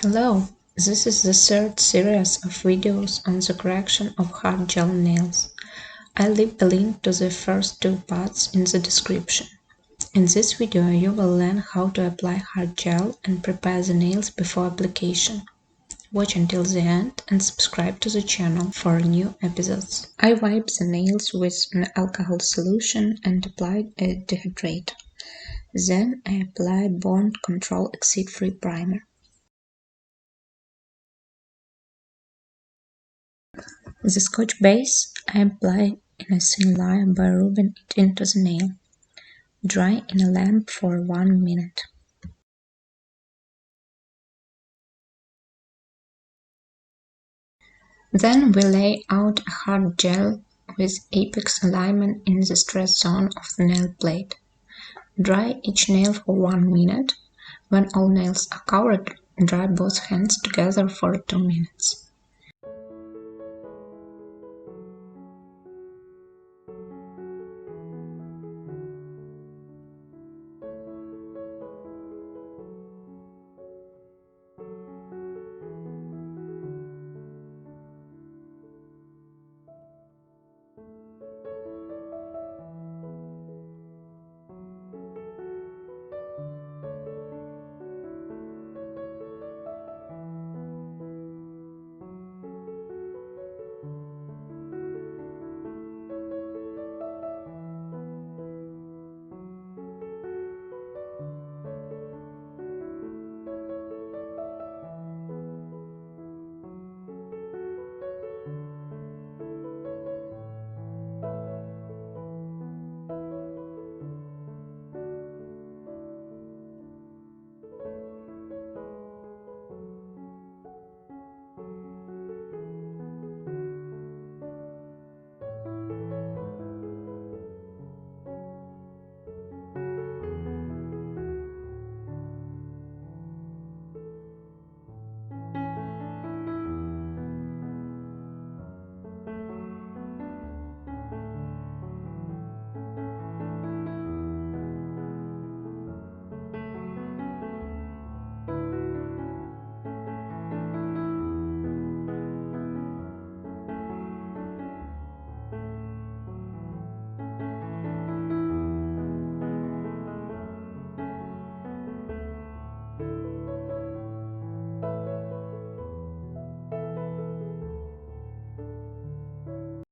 Hello, this is the third series of videos on the correction of hard gel nails. I'll leave a link to the first two parts in the description. In this video you will learn how to apply hard gel and prepare the nails before application. Watch until the end and subscribe to the channel for new episodes. I wipe the nails with an alcohol solution and apply a dehydrator. Then I apply Bond Control Exceed-Free Primer. The Scotch base I apply in a thin layer by rubbing it into the nail. Dry in a lamp for 1 minute. Then we lay out a hard gel with apex alignment in the stress zone of the nail plate. Dry each nail for 1 minute. When all nails are covered, dry both hands together for 2 minutes.